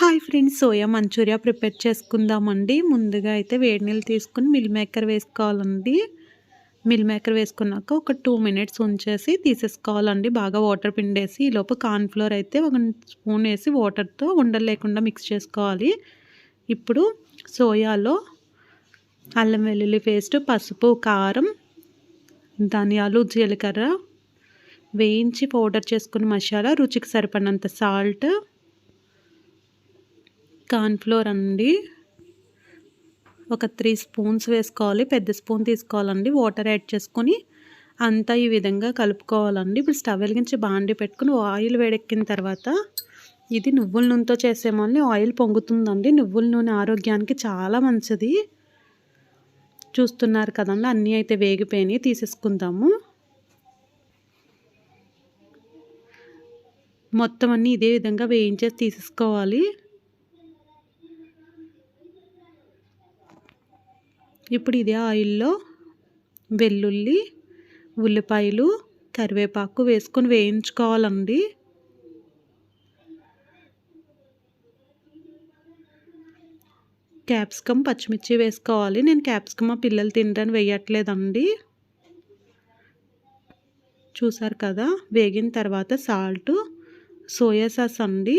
Hi friends, soya manchurian prepare చేసుకుందామండి. ముందుగా అయితే వేడి నీళ్ళు తీసుకుని మిల్ మేకర్ వేసుకోవాలండి. మిల్ మేకర్ వేసుకున్నాక ఒక 2 మినిట్స్ ఉంచేసి తీసేసుకోవాలండి. బాగా వాటర్ పిండేసి ఈలోపు కార్న్‌ఫ్లోర్ అయితే 1 స్పూన్ వేసి వాటర్తో ఉండలు లేకుండా మిక్స్ చేసుకోవాలి. ఇప్పుడు సోయాలో అల్లం వెల్లుల్లి పేస్ట్, పసుపు, కారం, ధనియాలు, జీలకర్ర వేయించి పౌడర్ చేసుకున్న మసాలా, రుచికి సరిపడినంత సాల్ట్, కార్న్‌ఫ్లోర్ అండి ఒక 3 స్పూన్స్ వేసుకోవాలి. పెద్ద స్పూన్ తీసుకోవాలండి. వాటర్ యాడ్ చేసుకొని అంతా ఈ విధంగా కలుపుకోవాలండి. ఇప్పుడు స్టవ్ వెలిగించి బాండీ పెట్టుకుని ఆయిల్ వేడెక్కిన తర్వాత ఇది నువ్వుల నూనెతో చేసేమని ఆయిల్ పొంగుతుందండి. నువ్వుల నూనె ఆరోగ్యానికి చాలా మంచిది. చూస్తున్నారు కదండి, అన్నీ అయితే వేగిపోయినాయి. తీసేసుకుందాము. మొత్తం అన్నీ ఇదే విధంగా వేయించేసి తీసేసుకోవాలి. ఇప్పుడు ఇదే ఆయిల్లో వెల్లుల్లి, ఉల్లిపాయలు, కరివేపాకు వేసుకొని వేయించుకోవాలండి. క్యాప్సికమ్, పచ్చిమిర్చి వేసుకోవాలి. నేను క్యాప్సికమ్ మా పిల్లలు తినరని వేయట్లేదండి. చూసారు కదా, వేగిన తర్వాత సాల్ట్, సోయా సాస్ అండి,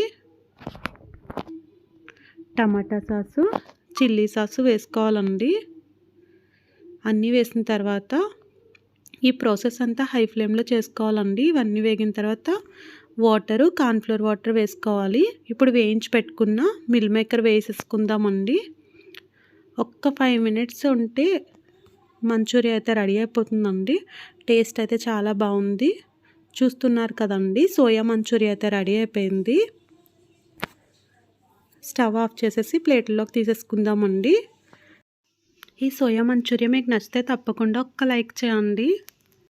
టమాటా సాసు, చిల్లీ సాసు వేసుకోవాలండి. అన్నీ వేసిన తర్వాత ఈ ప్రాసెస్ అంతా హై ఫ్లేమ్లో చేసుకోవాలండి. ఇవన్నీ వేగిన తర్వాత వాటరు, కార్న్‌ఫ్లోర్ వాటర్ వేసుకోవాలి. ఇప్పుడు వేయించి పెట్టుకున్న మిల్ మేకర్ వేసేసుకుందామండి. ఒక్క 5 మినిట్స్ ఉంటే మంచూరియా అయితే రెడీ అయిపోతుందండి. టేస్ట్ అయితే చాలా బాగుంది. చూస్తున్నారు కదండి, సోయా మంచూరియా అయితే రెడీ అయిపోయింది. స్టవ్ ఆఫ్ చేసేసి ప్లేట్లోకి తీసేసుకుందామండి. ఈ సోయా మంచూరియా మీకు నచ్చితే తప్పకుండా ఒక్క లైక్ చేయండి.